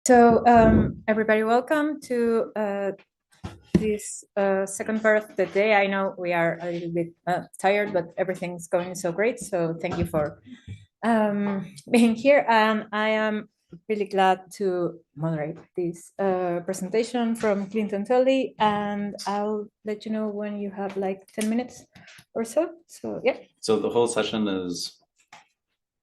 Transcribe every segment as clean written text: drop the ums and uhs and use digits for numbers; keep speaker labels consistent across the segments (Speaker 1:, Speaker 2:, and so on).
Speaker 1: So everybody, welcome to this second part of the day. I know we are a little bit tired, but everything's going so great. So thank you for being here. And I am really glad to moderate this presentation from Clinton Tolley. And I'll let you know when you have like 10 minutes or so. So yeah.
Speaker 2: So the whole session is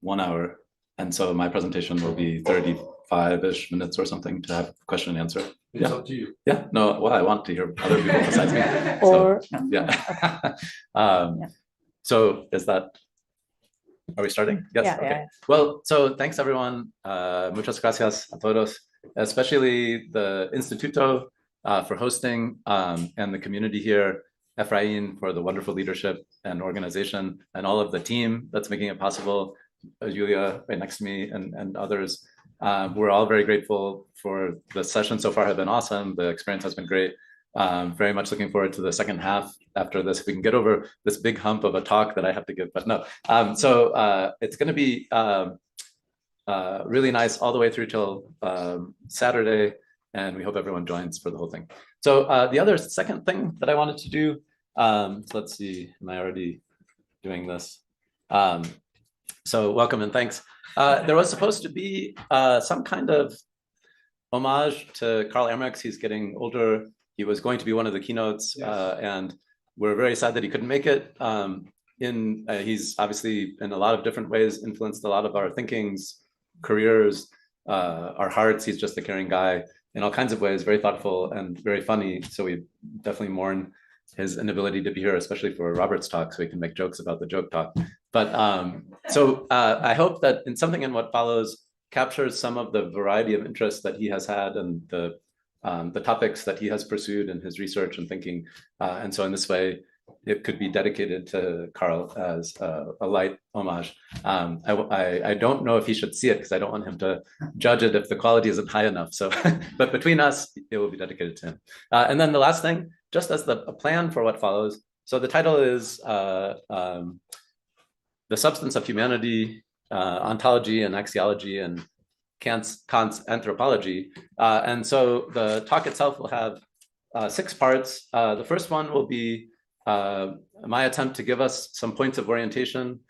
Speaker 2: 1 hour. And so my presentation will be 35-ish minutes or something to have question and answer.
Speaker 3: It's up to you.
Speaker 2: Yeah, no, well, I want to hear other people besides me.
Speaker 1: Or
Speaker 2: so, yeah. So is that, are we starting? Yes,
Speaker 1: yeah,
Speaker 2: okay.
Speaker 1: yeah.
Speaker 2: Well, so thanks everyone. Muchas gracias a todos, especially the Instituto for hosting and the community here, Efrain for the wonderful leadership and organization, and all of the team that's making it possible. Julia right next to me and others. We're all very grateful for the session so far. Have been awesome. The experience has been great. Very much looking forward to the second half after this. If we can get over this big hump of a talk that I have to give, but no. So it's going to be really nice all the way through till Saturday, and we hope everyone joins for the whole thing. So the other second thing that I wanted to do, so let's see, am I already doing this? So welcome and thanks. There was supposed to be some kind of homage to Karl Emmerich. He's getting older. He was going to be one of the keynotes, yes. And we're very sad that he couldn't make it. He's obviously in a lot of different ways influenced a lot of our thinkings, careers, our hearts. He's just a caring guy in all kinds of ways, very thoughtful and very funny. So we definitely mourn his inability to be here, especially for Robert's talk, so he can make jokes about the joke talk. But I hope that something in what follows captures some of the variety of interests that he has had and the topics that he has pursued in his research and thinking. And so in this way, it could be dedicated to Karl as a light homage. I don't know if he should see it because I don't want him to judge it if the quality isn't high enough. So, but between us, it will be dedicated to him. And then the last thing, just as a plan for what follows. So the title is The Substance of Humanity, Ontology and Axiology, and Kant's Anthropology. And so the talk itself will have 6 parts. The first one will be my attempt to give us some points of orientation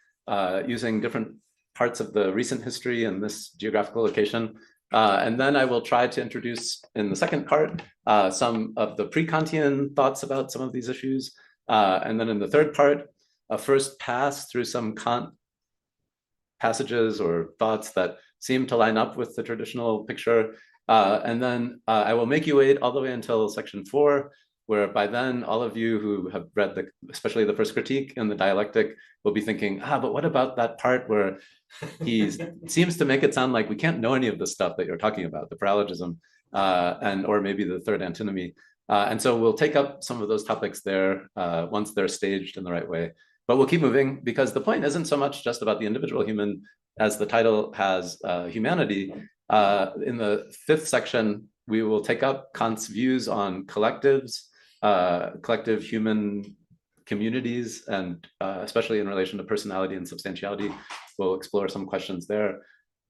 Speaker 2: using different parts of the recent history in this geographical location. And then I will try to introduce in the second part some of the pre-Kantian thoughts about some of these issues. And then in the third part, a first pass through some Kant passages or thoughts that seem to line up with the traditional picture. And then I will make you wait all the way until section 4, where by then all of you who have read especially the first critique and the dialectic will be thinking, but what about that part where he seems to make it sound like we can't know any of the stuff that you're talking about, the paralogism, or maybe the third antinomy. And so we'll take up some of those topics there once they're staged in the right way. But we'll keep moving because the point isn't so much just about the individual human as the title has humanity. In the 5th section, we will take up Kant's views on collectives, collective human communities, and especially in relation to personality and substantiality. We'll explore some questions there.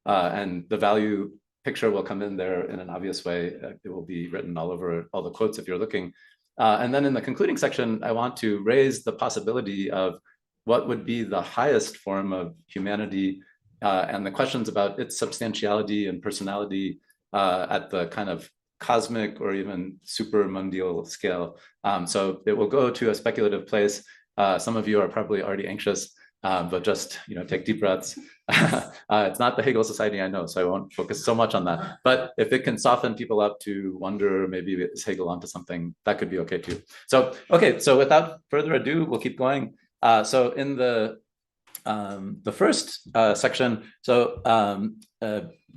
Speaker 2: And the value picture will come in there in an obvious way. It will be written all over all the quotes if you're looking. And then in the concluding section, I want to raise the possibility of what would be the highest form of humanity and the questions about its substantiality and personality at the kind of cosmic or even supramundial scale. So it will go to a speculative place. Some of you are probably already anxious, but just take deep breaths. It's not the Hegel Society, I know, so I won't focus so much on that. But if it can soften people up to wonder, maybe is Hegel onto something, that could be okay too. So, okay, so without further ado, we'll keep going. So in the first section, so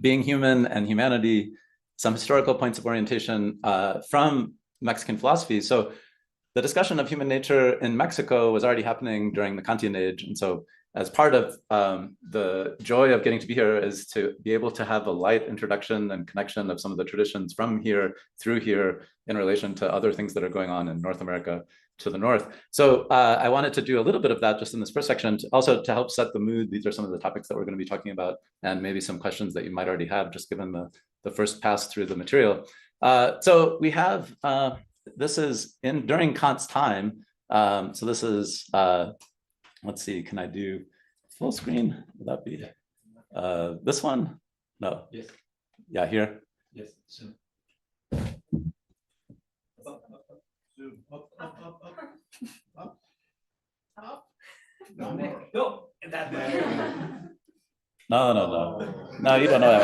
Speaker 2: being human and humanity, some historical points of orientation from Mexican philosophy. So the discussion of human nature in Mexico was already happening during the Kantian age. And so as part of the joy of getting to be here is to be able to have a light introduction and connection of some of the traditions from here through here in relation to other things that are going on in North America. to the north. So I wanted to do a little bit of that just in this first section, also to help set the mood. These are some of the topics that we're going to be talking about, and maybe some questions that you might already have, just given the first pass through the material. So we have, this is during Kant's time. So this is, let's see, can I do full screen? Would that be this one? No.
Speaker 3: Yes.
Speaker 2: Yeah, here.
Speaker 3: Yes. Zoom. Zoom. Up. No, that way.
Speaker 2: No, you don't know that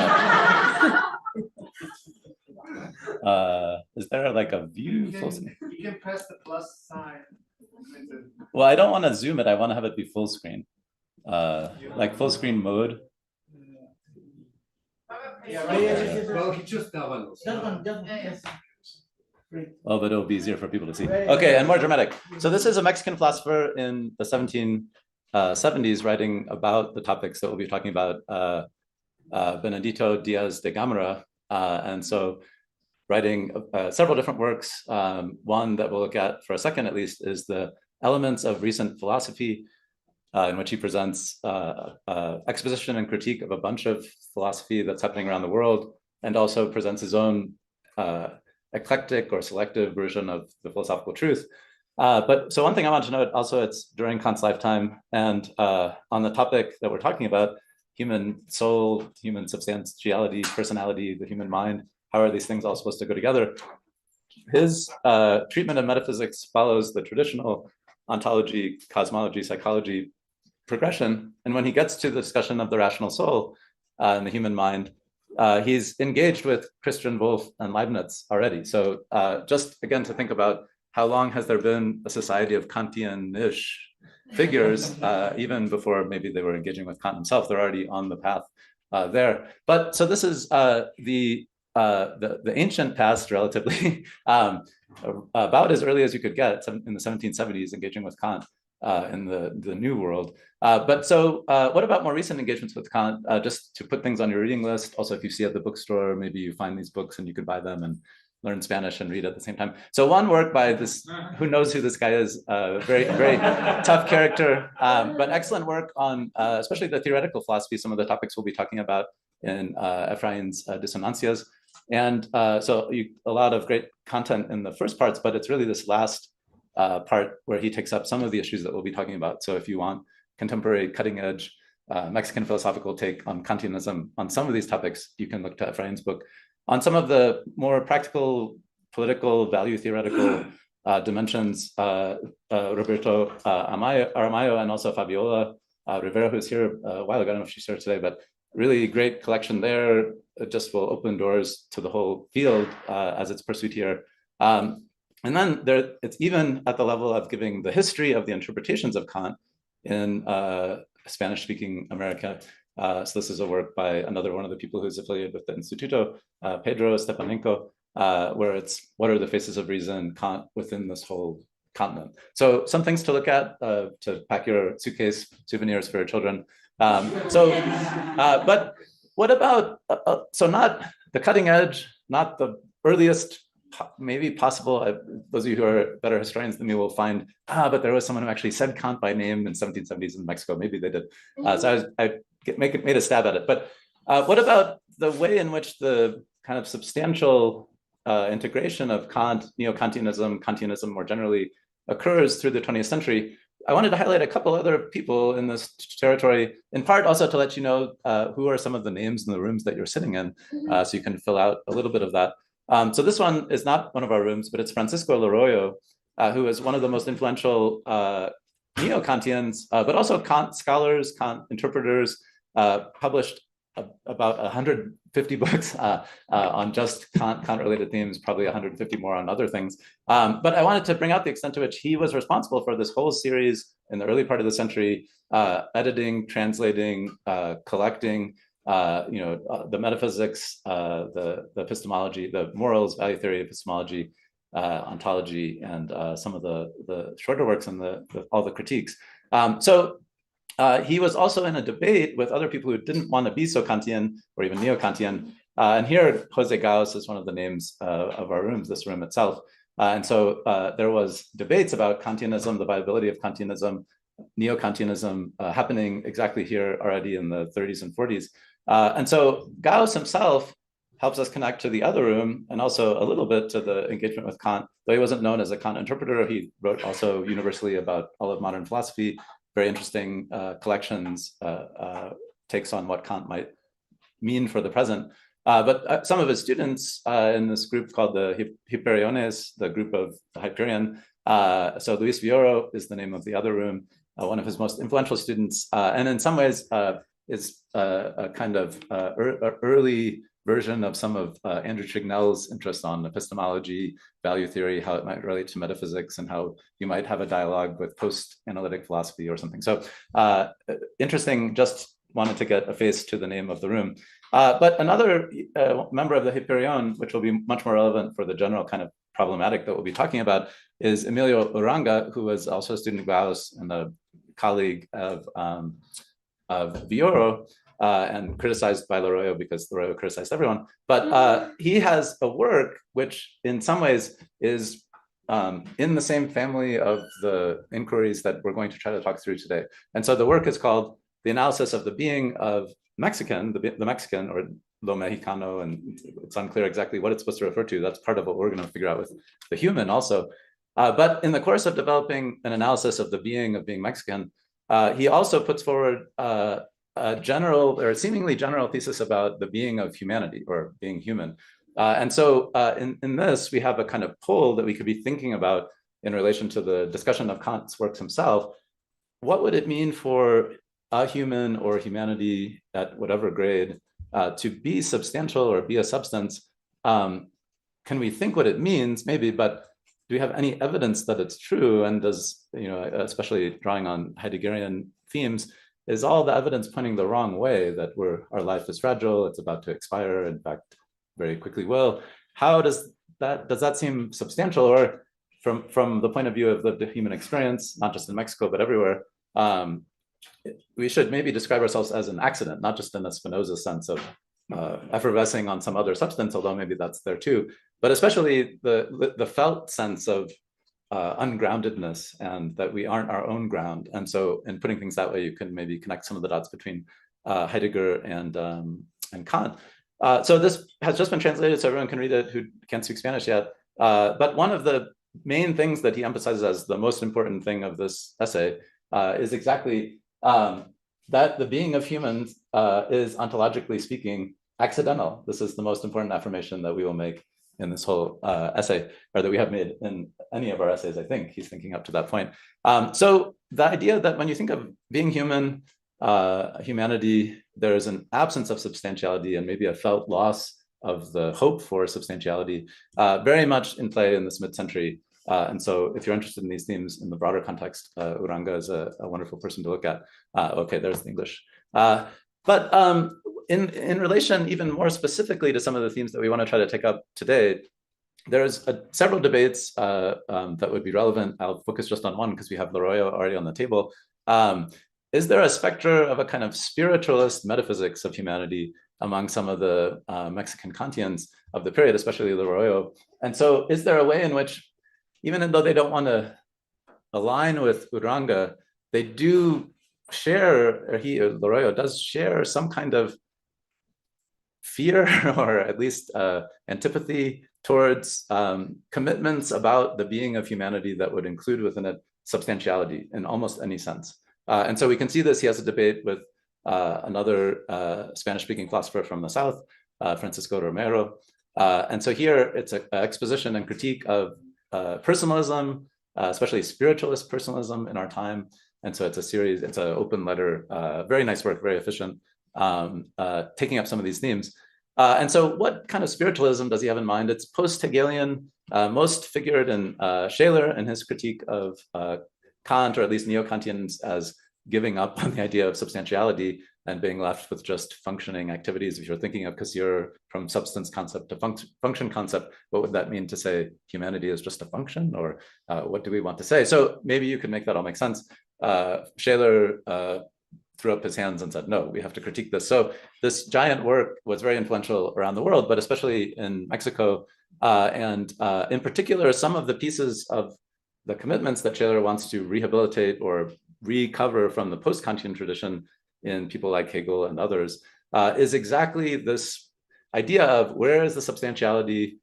Speaker 2: one. Is there like a view?
Speaker 3: You can press the plus sign.
Speaker 2: Well, I don't want to zoom it. I want to have it be full screen. Like full screen mode.
Speaker 3: Yeah, right. Well, he just that one.
Speaker 2: Oh, but it'll be easier for people to see. Okay, and more dramatic. So this is a Mexican philosopher in the 1770s writing about the topics that we'll be talking about, Benedito Diaz de Gamera. And so writing several different works. One that we'll look at for a second at least is the Elements of Recent Philosophy, in which he presents exposition and critique of a bunch of philosophy that's happening around the world, and also presents his own eclectic or selective version of the philosophical truth. But so one thing I want to note also, it's during Kant's lifetime, and on the topic that we're talking about, human soul, human substantiality, personality, the human mind, how are these things all supposed to go together? His treatment of metaphysics follows the traditional ontology, cosmology, psychology progression. And when he gets to the discussion of the rational soul and the human mind, he's engaged with Christian Wolff and Leibniz already. So just again to think about how long has there been a society of Kantian-ish figures, even before maybe they were engaging with Kant himself, they're already on the path there. But so this is the ancient past, relatively, about as early as you could get in the 1770s, engaging with Kant in the New World. But so what about more recent engagements with Kant? Just to put things on your reading list. Also, if you see at the bookstore, maybe you find these books and you could buy them and learn Spanish and read at the same time. So one work by this, who knows who this guy is, very, very tough character, but excellent work on especially the theoretical philosophy, some of the topics we'll be talking about in Efrain's Disonancias. And so a lot of great content in the first parts, but it's really this last part where he takes up some of the issues that we'll be talking about. So if you want contemporary cutting edge Mexican philosophical take on Kantianism on some of these topics, you can look to Efrain's book. On some of the more practical, political, value theoretical dimensions, Roberto Aramayo and also Fabiola Rivera, who's here a while ago, I don't know if she's here today, but really great collection there. It just will open doors to the whole field as it's pursued here. And then it's even at the level of giving the history of the interpretations of Kant in Spanish-speaking America. So this is a work by another one of the people who's affiliated with the Instituto, Pedro Stepanenko, where it's what are the faces of reason, Kant within this whole continent. So some things to look at, to pack your suitcase, souvenirs for your children. But what about, so not the cutting edge, not the earliest, maybe possible, those of you who are better historians than me will find, but there was someone who actually said Kant by name in 1770s in Mexico, maybe they did. So I made a stab at it. But what about the way in which the kind of substantial integration of Kant, Neo-Kantianism, Kantianism more generally occurs through the 20th century? I wanted to highlight a couple other people in this territory, in part also to let you know who are some of the names in the rooms that you're sitting in, so you can fill out a little bit of that. So this one is not one of our rooms, but it's Francisco Laroyo, who is one of the most influential neo-Kantians, but also Kant scholars, Kant interpreters, published about 150 books on just Kant-related themes, probably 150 more on other things. But I wanted to bring out the extent to which he was responsible for this whole series in the early part of the century, editing, translating, collecting, the metaphysics, the epistemology, the morals, value theory, epistemology, ontology, and some of the shorter works and all the critiques. He was also in a debate with other people who didn't want to be so Kantian or even neo-Kantian. And here, Jose Gauss is one of the names of our rooms, this room itself. And so there was debates about Kantianism, the viability of Kantianism, neo-Kantianism happening exactly here already in the 30s and 40s. And so Gauss himself helps us connect to the other room and also a little bit to the engagement with Kant. Though he wasn't known as a Kant interpreter, he wrote also universally about all of modern philosophy, very interesting collections, takes on what Kant might mean for the present. But some of his students in this group called the Hyperiones, the group of the Hyperion. So Luis Villoro is the name of the other room, one of his most influential students, and in some ways is a kind of early version of some of Andrew Chignell's interest on epistemology, value theory, how it might relate to metaphysics, and how you might have a dialogue with post-analytic philosophy or something. So interesting, just wanted to get a face to the name of the room. But another member of the Hyperion, which will be much more relevant for the general kind of problematic that we'll be talking about, is Emilio Uranga, who was also a student of Gauss and a colleague of Villoro, and criticized by Laroyo because Laroyo criticized everyone. But he has a work which in some ways is in the same family of the inquiries that we're going to try to talk through today. And so the work is called The Analysis of the Being of Mexican, the Mexican, or Lo Mexicano, and it's unclear exactly what it's supposed to refer to. That's part of what we're going to figure out with the human also. But in the course of developing an analysis of the being of being Mexican, he also puts forward a general or seemingly general thesis about the being of humanity or being human. And so in this, we have a kind of pull that we could be thinking about in relation to the discussion of Kant's works himself. What would it mean for a human or humanity at whatever grade to be substantial or be a substance? Can we think what it means? Maybe, but do we have any evidence that it's true? And does, especially drawing on Heideggerian themes, is all the evidence pointing the wrong way, that our life is fragile, it's about to expire, in fact, very quickly will? How does that seem substantial? Or from the point of view of the human experience, not just in Mexico, but everywhere, we should maybe describe ourselves as an accident, not just in a Spinoza sense of effervescing on some other substance, although maybe that's there too, but especially the felt sense of ungroundedness, and that we aren't our own ground. And so in putting things that way, you can maybe connect some of the dots between Heidegger and Kant. So this has just been translated, so everyone can read it who can't speak Spanish yet. But one of the main things that he emphasizes as the most important thing of this essay is exactly that the being of humans is, ontologically speaking, accidental. This is the most important affirmation that we will make in this whole essay, or that we have made in any of our essays, I think. He's thinking up to that point. So the idea that when you think of being human, humanity, there is an absence of substantiality and maybe a felt loss of the hope for substantiality, very much in play in this mid-century. And so if you're interested in these themes in the broader context, Uranga is a wonderful person to look at. Okay, there's the English. But in relation even more specifically to some of the themes that we want to try to take up today, there's several debates that would be relevant. I'll focus just on one because we have Laroyo already on the table. Is there a specter of a kind of spiritualist metaphysics of humanity among some of the Mexican Kantians of the period, especially Laroyo? And so is there a way in which, even though they don't want to align with Uranga, they do share, or Laroyo does share some kind of fear or at least antipathy towards commitments about the being of humanity that would include within it substantiality in almost any sense. And so we can see this. He has a debate with another Spanish-speaking philosopher from the South, Francisco Romero. And so here it's an exposition and critique of personalism, especially spiritualist personalism in our time. And so it's a series, it's an open letter, very nice work, very efficient, taking up some of these themes. And so what kind of spiritualism does he have in mind? It's post-Hegelian, most figured in Scheler in his critique of Kant, or at least neo-Kantians, as giving up on the idea of substantiality and being left with just functioning activities. If you're thinking of Cassirer from substance concept to function concept, what would that mean to say humanity is just a function? Or what do we want to say? So maybe you can make that all make sense. Scheler threw up his hands and said, no, we have to critique this. So this giant work was very influential around the world, but especially in Mexico. And in particular, some of the pieces of the commitments that Shaler wants to rehabilitate or recover from the post-Kantian tradition in people like Hegel and others is exactly this idea of where is the substantiality?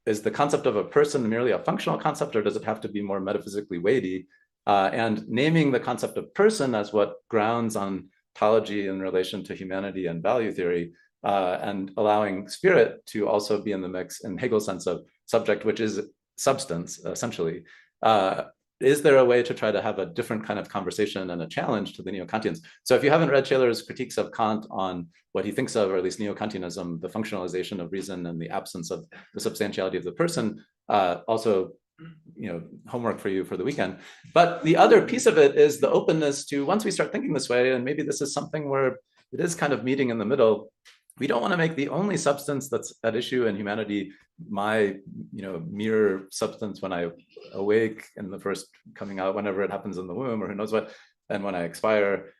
Speaker 2: Is the concept of a person merely a functional concept, or does it have to be more metaphysically weighty? And naming the concept of person as what grounds ontology in relation to humanity and value theory, and allowing spirit to also be in the mix in Hegel's sense of subject, which is substance, essentially. Is there a way to try to have a different kind of conversation and a challenge to the Neo-Kantians? So if you haven't read Shaler's critiques of Kant on what he thinks of, or at least Neo-Kantianism, the functionalization of reason and the absence of the substantiality of the person, also, homework for you for the weekend. But the other piece of it is the openness to, once we start thinking this way, and maybe this is something where it is kind of meeting in the middle, we don't want to make the only substance that's at issue in humanity my mere substance when I awake in the first coming out, whenever it happens in the womb, or who knows what, and when I expire.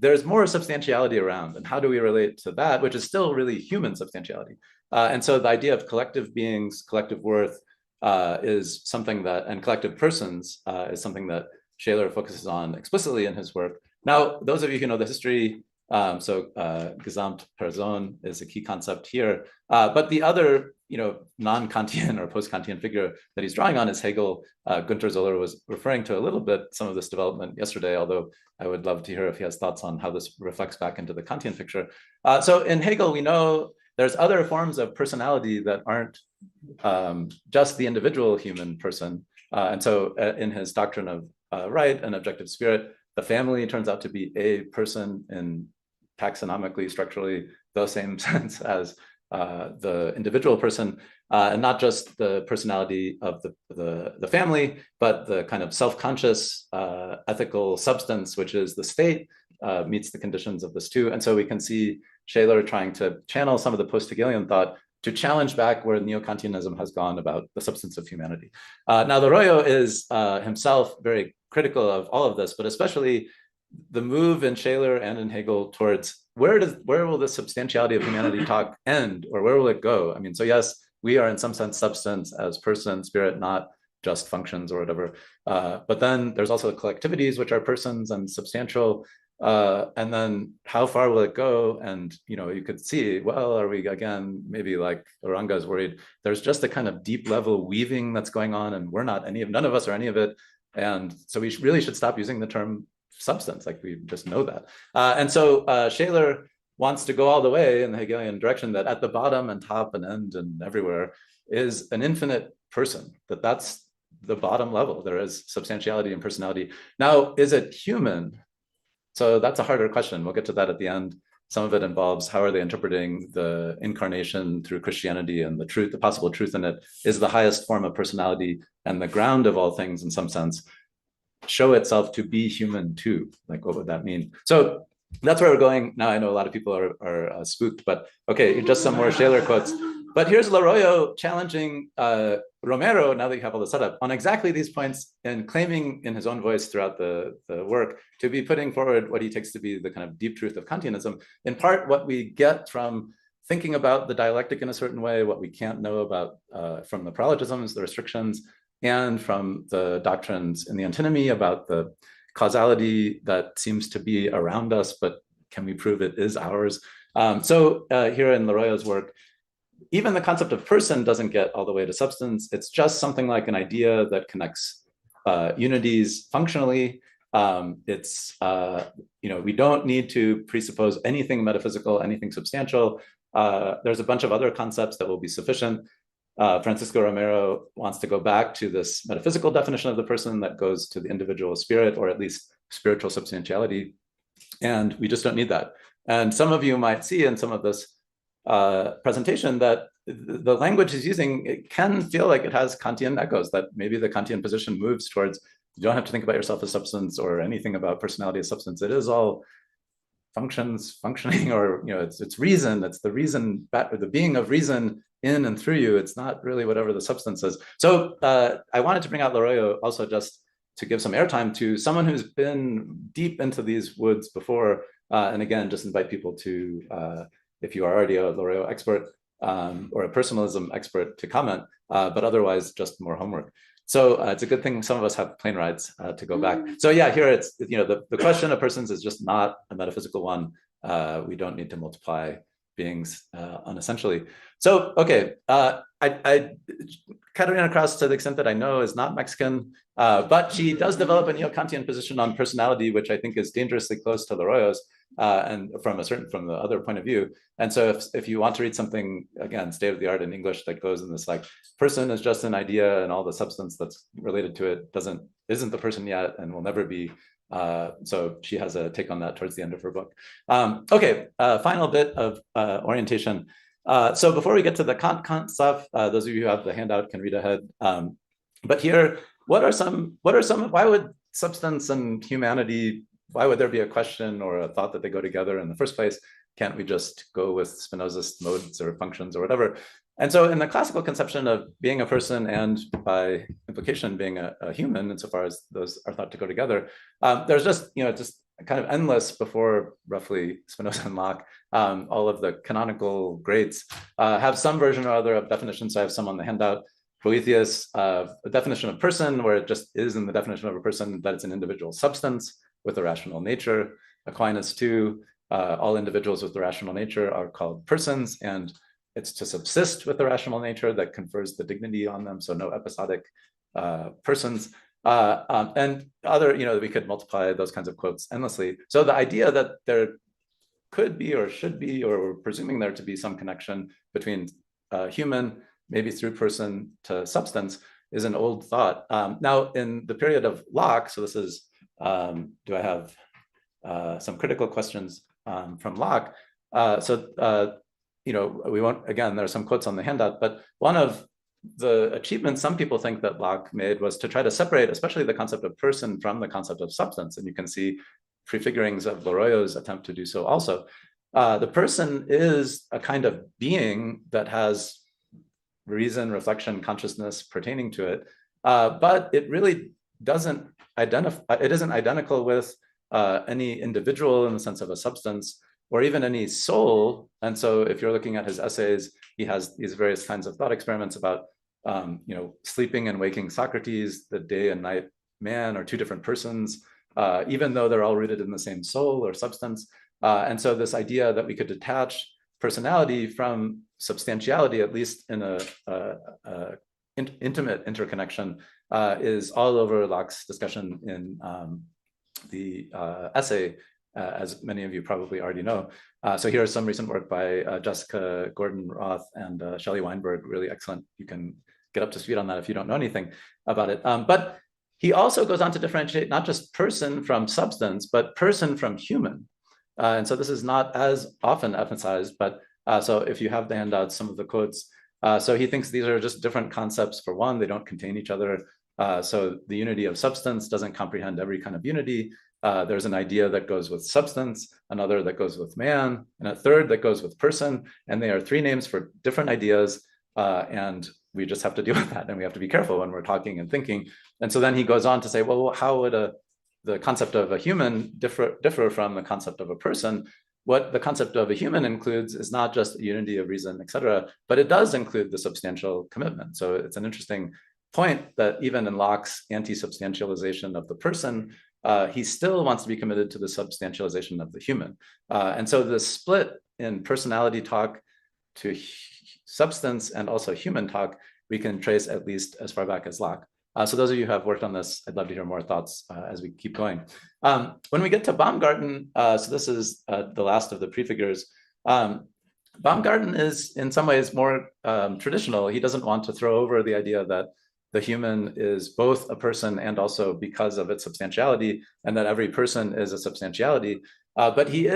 Speaker 2: There's more substantiality around, and how do we relate to that, which is still really human substantiality? And so the idea of collective beings, collective worth, is something that, and collective persons is something that Shaler focuses on explicitly in his work. Now, those of you who know the history, Gesamtperson is a key concept here. But the other, non-Kantian or post-Kantian figure that he's drawing on is Hegel. Günter Zoller was referring to a little bit some of this development yesterday, although I would love to hear if he has thoughts on how this reflects back into the Kantian picture. So in Hegel, we know there's other forms of personality that aren't just the individual human person. And so in his doctrine of right and objective spirit, the family turns out to be a person in taxonomically, structurally, the same sense as the individual person, and not just the personality of the family, but the kind of self-conscious ethical substance, which is the state, meets the conditions of this too. And so we can see Shaler trying to channel some of the post-Hegelian thought to challenge back where Neo-Kantianism has gone about the substance of humanity. Now, Laroyo is himself very critical of all of this, but especially the move in Shaler and in Hegel towards where will the substantiality of humanity talk end, or where will it go? I mean, so yes, we are in some sense substance as person, spirit, not just functions or whatever. But then there's also collectivities, which are persons and substantial. And then how far will it go? And, you could see, well, are we again, maybe like Oranga is worried, there's just a kind of deep level weaving that's going on, and we're not none of us are any of it. And so we really should stop using the term substance, like we just know that. And so Shaler wants to go all the way in the Hegelian direction that at the bottom and top and end and everywhere is an infinite person, that's the bottom level. There is substantiality and personality. Now, is it human? So that's a harder question. We'll get to that at the end. Some of it involves how are they interpreting the incarnation through Christianity, and the truth, the possible truth in it is the highest form of personality and the ground of all things in some sense, show itself to be human too. Like, what would that mean? So that's where we're going. Now, I know a lot of people are spooked, but okay, just some more Shaler quotes. But here's Laroyo challenging Romero, now that you have all the setup, on exactly these points, and claiming in his own voice throughout the work to be putting forward what he takes to be the kind of deep truth of Kantianism, in part what we get from thinking about the dialectic in a certain way, what we can't know about from the paralogisms, the restrictions, and from the doctrines in the antinomy about the causality that seems to be around us, but can we prove it is ours? So here in Laroyo's work, even the concept of person doesn't get all the way to substance. It's just something like an idea that connects unities functionally. We don't need to presuppose anything metaphysical, anything substantial. There's a bunch of other concepts that will be sufficient. Francisco Romero wants to go back to this metaphysical definition of the person that goes to the individual spirit, or at least spiritual substantiality. And we just don't need that. And some of you might see in some of this presentation that the language he's using, it can feel like it has Kantian echoes, that maybe the Kantian position moves towards, you don't have to think about yourself as substance or anything about personality as substance. It is all functioning, or it's reason. It's the reason, the being of reason in and through you. It's not really whatever the substance is. So I wanted to bring out Laroyo also just to give some airtime to someone who's been deep into these woods before. And again, just invite people to, if you are already a Loriot expert or a personalism expert, to comment, but otherwise just more homework. So it's a good thing some of us have plane rides to go back. So yeah, here it's, the question of persons is just not a metaphysical one. We don't need to multiply beings unessentially. So, okay, Katerina Kraus, to the extent that I know, is not Mexican, but she does develop a neo-Kantian position on personality, which I think is dangerously close to Loriot's, and from the other point of view. And so if you want to read something, again, state of the art in English that goes in this like, person is just an idea and all the substance that's related to it isn't the person yet and will never be. So she has a take on that towards the end of her book. Okay, final bit of orientation. So before we get to the Kant stuff, those of you who have the handout can read ahead. But here, why would substance and humanity, why would there be a question or a thought that they go together in the first place? Can't we just go with Spinozist modes or functions or whatever? And so in the classical conception of being a person and by implication being a human, insofar as those are thought to go together, there's just, just kind of endless before roughly Spinoza and Locke, all of the canonical greats have some version or other of definitions. So I have some on the handout. Boethius, a definition of person where it just is in the definition of a person that it's an individual substance with a rational nature. Aquinas too, all individuals with the rational nature are called persons, and it's to subsist with the rational nature that confers the dignity on them. So no episodic persons. And other, we could multiply those kinds of quotes endlessly. So the idea that there could be or should be, or we're presuming there to be some connection between human, maybe through person to substance, is an old thought. Now in the period of Locke, so this is, do I have some critical questions from Locke? We won't, again, there are some quotes on the handout, but one of the achievements some people think that Locke made was to try to separate, especially the concept of person from the concept of substance. And you can see prefigurings of Loriot's attempt to do so also. The person is a kind of being that has reason, reflection, consciousness pertaining to it, but it really doesn't identify, it isn't identical with any individual in the sense of a substance, or even any soul. And so if you're looking at his essays, he has these various kinds of thought experiments about, sleeping and waking Socrates, the day and night man are two different persons, even though they're all rooted in the same soul or substance. And so this idea that we could detach personality from substantiality, at least in a intimate interconnection, is all over Locke's discussion in the essay, as many of you probably already know. So here's some recent work by Jessica Gordon-Roth and Shelley Weinberg, really excellent. You can get up to speed on that if you don't know anything about it. But he also goes on to differentiate not just person from substance, but person from human. And so this is not as often emphasized, but so if you have the handouts, some of the quotes, so he thinks these are just different concepts. For one, they don't contain each other. So the unity of substance doesn't comprehend every kind of unity. There's an idea that goes with substance, another that goes with man, and a third that goes with person. And they are three names for different ideas. And we just have to deal with that. And we have to be careful when we're talking and thinking. And so then he goes on to say, well, how would the concept of a human differ from the concept of a person? What the concept of a human includes is not just unity of reason, et cetera, but it does include the substantial commitment. So it's an interesting point that even in Locke's anti-substantialization of the person, he still wants to be committed to the substantialization of the human. And so the split in personality talk to substance and also human talk, we can trace at least as far back as Locke. So those of you who have worked on this, I'd love to hear more thoughts as we keep going. When we get to Baumgarten, so this is the last of the prefigures. Baumgarten is in some ways more traditional. He doesn't want to throw over the idea that the human is both a person and also because of its substantiality, and that every person is a substantiality. But he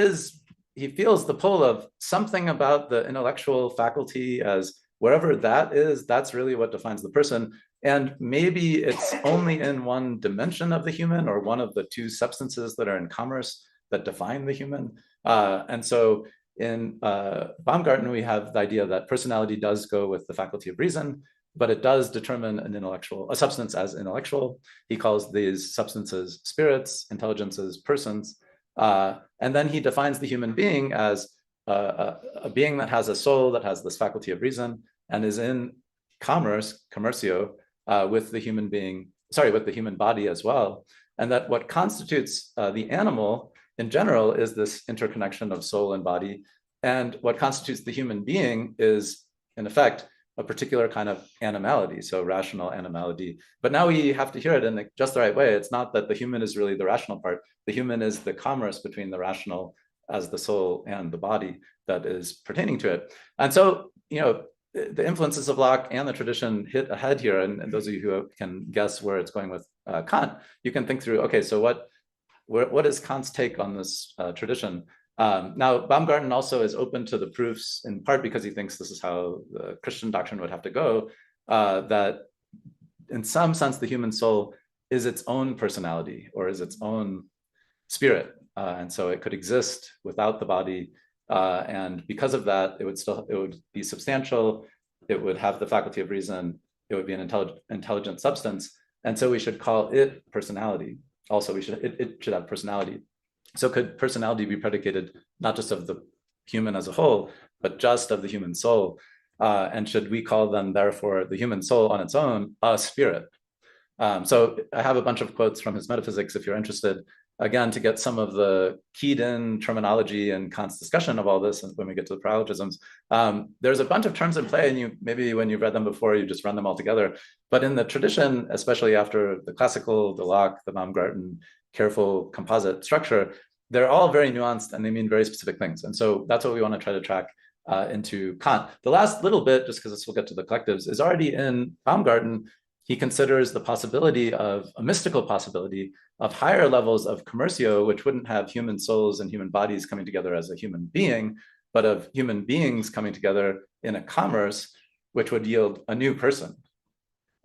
Speaker 2: feels the pull of something about the intellectual faculty as wherever that is, that's really what defines the person. And maybe it's only in one dimension of the human or one of the two substances that are in commerce that define the human. And so in Baumgarten, we have the idea that personality does go with the faculty of reason, but it does determine a substance as intellectual. He calls these substances spirits, intelligences, persons. And then he defines the human being as a being that has a soul, that has this faculty of reason, and is in commercio, with the human body as well. And that what constitutes the animal in general is this interconnection of soul and body. And what constitutes the human being is, in effect, a particular kind of animality, so rational animality. But now we have to hear it in just the right way. It's not that the human is really the rational part. The human is the commerce between the rational as the soul and the body that is pertaining to it. And so, the influences of Locke and the tradition hit ahead here. And those of you who can guess where it's going with Kant, you can think through, okay, so what is Kant's take on this tradition? Now, Baumgarten also is open to the proofs, in part because he thinks this is how the Christian doctrine would have to go, that in some sense, the human soul is its own personality or is its own spirit. And so it could exist without the body. And because of that, it would be substantial. It would have the faculty of reason. It would be an intelligent substance. And so we should call it personality. Also, it should have personality. So could personality be predicated not just of the human as a whole, but just of the human soul? And should we call them, therefore, the human soul on its own, a spirit? So I have a bunch of quotes from his Metaphysics, if you're interested, again, to get some of the keyed in terminology and Kant's discussion of all this. And when we get to the paralogisms, there's a bunch of terms in play, and maybe when you've read them before, you just run them all together. But in the tradition, especially after the classical, the Locke, the Baumgarten, careful composite structure, they're all very nuanced and they mean very specific things. And so that's what we want to try to track into Kant. The last little bit, just because this will get to the collectives, is already in Baumgarten. He considers the possibility of a mystical possibility of higher levels of commercio, which wouldn't have human souls and human bodies coming together as a human being, but of human beings coming together in a commerce, which would yield a new person.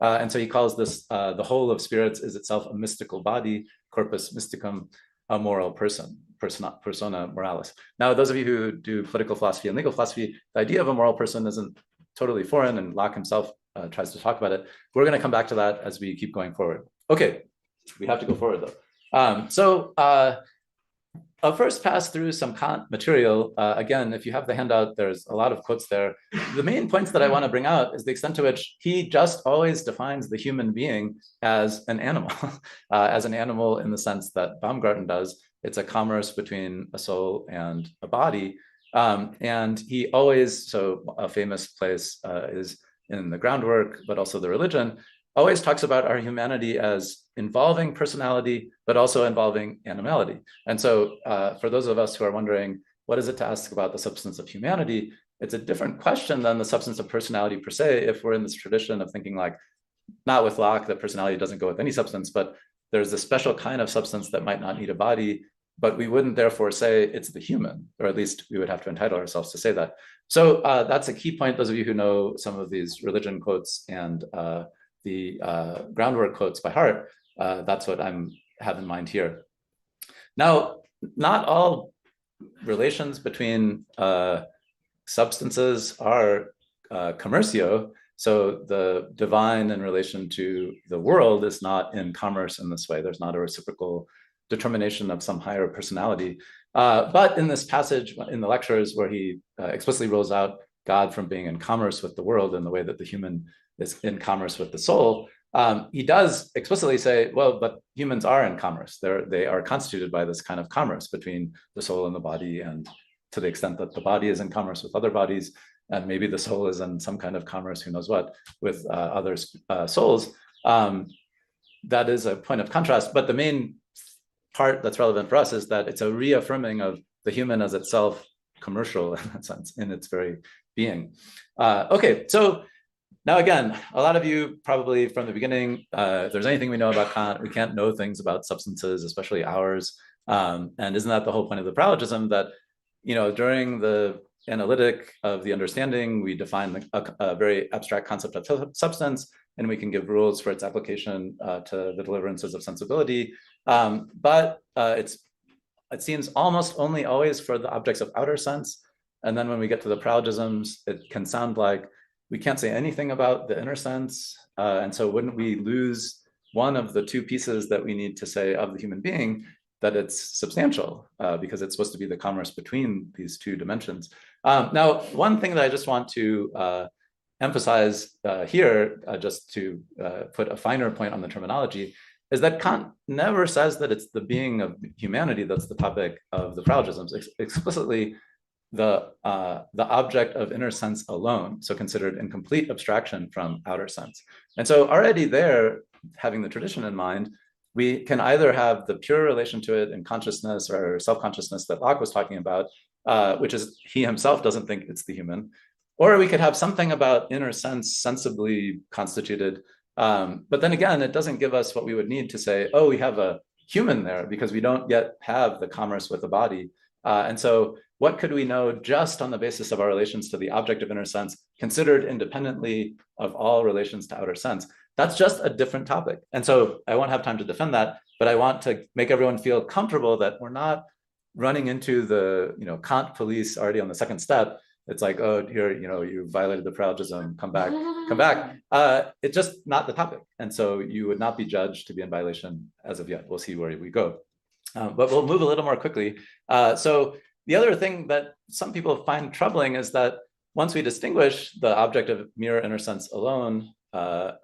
Speaker 2: And so he calls this, the whole of spirits is itself a mystical body, corpus mysticum, a moral person, persona moralis. Now, those of you who do political philosophy and legal philosophy, the idea of a moral person isn't totally foreign, and Locke himself tries to talk about it. We're going to come back to that as we keep going forward. Okay, we have to go forward though. I'll first pass through some Kant material. Again, if you have the handout, there's a lot of quotes there. The main points that I want to bring out is the extent to which he just always defines the human being as an animal, as an animal in the sense that Baumgarten does. It's a commerce between a soul and a body. And he always, so a famous place is in the groundwork, but also the religion, always talks about our humanity as involving personality, but also involving animality. And so for those of us who are wondering, what is it to ask about the substance of humanity? It's a different question than the substance of personality per se, if we're in this tradition of thinking like, not with Locke, that personality doesn't go with any substance, but there's a special kind of substance that might not need a body, but we wouldn't therefore say it's the human, or at least we would have to entitle ourselves to say that. So that's a key point. Those of you who know some of these religion quotes and the groundwork quotes by heart, that's what I have in mind here. Now, not all relations between substances are commercio. So the divine in relation to the world is not in commerce in this way. There's not a reciprocal determination of some higher personality. But in this passage in the lectures where he explicitly rules out God from being in commerce with the world in the way that the human is in commerce with the soul, he does explicitly say, well, but humans are in commerce. They are constituted by this kind of commerce between the soul and the body, and to the extent that the body is in commerce with other bodies, and maybe the soul is in some kind of commerce, who knows what, with other souls. That is a point of contrast, but the main part that's relevant for us is that it's a reaffirming of the human as itself commercial in that sense, in its very being. Okay, so now again, a lot of you probably from the beginning, if there's anything we know about Kant, we can't know things about substances, especially ours. And isn't that the whole point of the paralogism, that, during the analytic of the understanding, we define a very abstract concept of substance, and we can give rules for its application to the deliverances of sensibility. But it seems almost only always for the objects of outer sense. And then when we get to the paralogisms, it can sound like we can't say anything about the inner sense. And so wouldn't we lose one of the two pieces that we need to say of the human being, that it's substantial, because it's supposed to be the commerce between these two dimensions. Now, one thing that I just want to emphasize here, just to put a finer point on the terminology, is that Kant never says that it's the being of humanity that's the topic of the paralogisms. Explicitly, the object of inner sense alone, so considered in complete abstraction from outer sense. And so already there, having the tradition in mind, we can either have the pure relation to it in consciousness or self-consciousness that Locke was talking about, which is he himself doesn't think it's the human, or we could have something about inner sense sensibly constituted. But then again, it doesn't give us what we would need to say, oh, we have a human there, because we don't yet have the commerce with the body. And so what could we know just on the basis of our relations to the object of inner sense, considered independently of all relations to outer sense? That's just a different topic. And so I won't have time to defend that, but I want to make everyone feel comfortable that we're not running into the Kant police already on the second step. It's like, oh, here, you violated the paralogism, come back, come back. It's just not the topic. And so you would not be judged to be in violation as of yet. We'll see where we go. But we'll move a little more quickly. So the other thing that some people find troubling is that once we distinguish the object of mere inner sense alone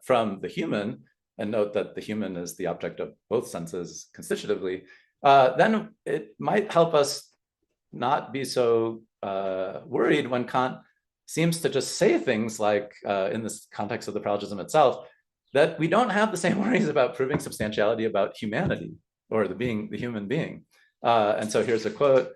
Speaker 2: from the human, and note that the human is the object of both senses constitutively, then it might help us not be so worried when Kant seems to just say things like, in this context of the paralogism itself, that we don't have the same worries about proving substantiality about humanity, or the human being. And so here's a quote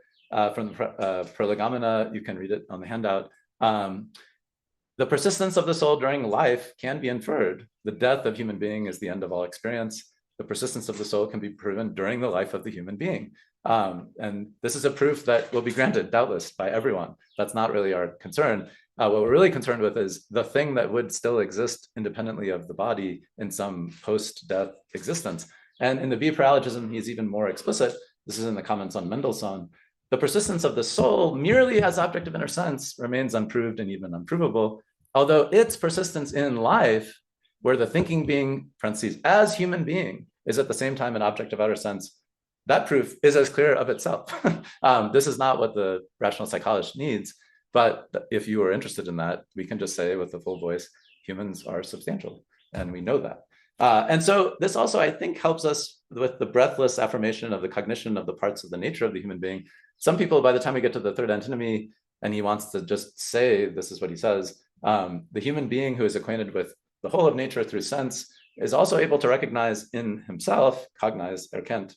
Speaker 2: from the Prolegomena. You can read it on the handout. The persistence of the soul during life can be inferred. The death of human being is the end of all experience. The persistence of the soul can be proven during the life of the human being. And this is a proof that will be granted, doubtless, by everyone. That's not really our concern. What we're really concerned with is the thing that would still exist independently of the body in some post-death existence. And in the V paralogism, he's even more explicit. This is in the comments on Mendelssohn. The persistence of the soul merely as object of inner sense remains unproved and even unprovable, although its persistence in life, where the thinking being, parentheses, as human being, is at the same time an object of outer sense, that proof is as clear of itself. This is not what the rational psychologist needs, but if you are interested in that, we can just say with a full voice, humans are substantial, and we know that. And so this also, I think, helps us with the breathless affirmation of the cognition of the parts of the nature of the human being. Some people, by the time we get to the third antinomy, and he wants to just say, this is what he says, the human being who is acquainted with the whole of nature through sense is also able to recognize in himself, cognize, erkennt,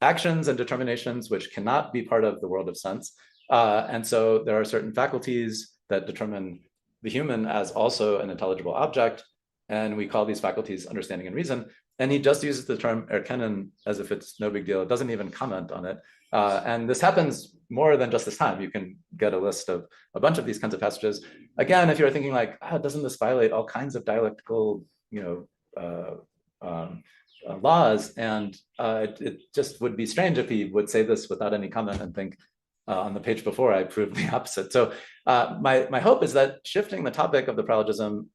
Speaker 2: actions and determinations which cannot be part of the world of sense. And so there are certain faculties that determine the human as also an intelligible object, and we call these faculties understanding and reason. And he just uses the term erkennen as if it's no big deal. It doesn't even comment on it. And this happens more than just this time. You can get a list of a bunch of these kinds of passages. Again, if you're thinking like, doesn't this violate all kinds of dialectical, laws? And it just would be strange if he would say this without any comment and think, on the page before, I proved the opposite. So my hope is that shifting the topic of the paralogism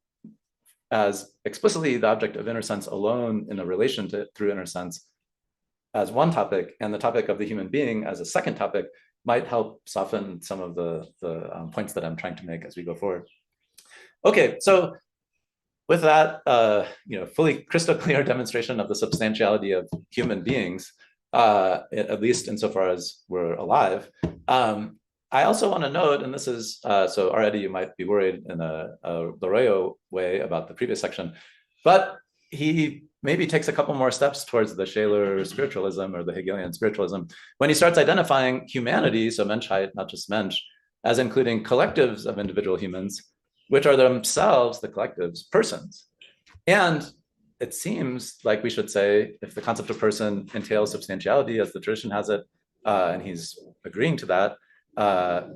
Speaker 2: as explicitly the object of inner sense alone in a relation to through inner sense as one topic, and the topic of the human being as a second topic, might help soften some of the points that I'm trying to make as we go forward. Okay, so with that, fully crystal clear demonstration of the substantiality of human beings, at least insofar as we're alive. I also want to note, and this is, so already you might be worried in a Loreo way about the previous section, but he maybe takes a couple more steps towards the Shaler spiritualism or the Hegelian spiritualism when he starts identifying humanity, so Menschheit, not just Mensch, as including collectives of individual humans, which are themselves, the collectives, persons. And it seems like we should say, if the concept of person entails substantiality as the tradition has it, and he's agreeing to that,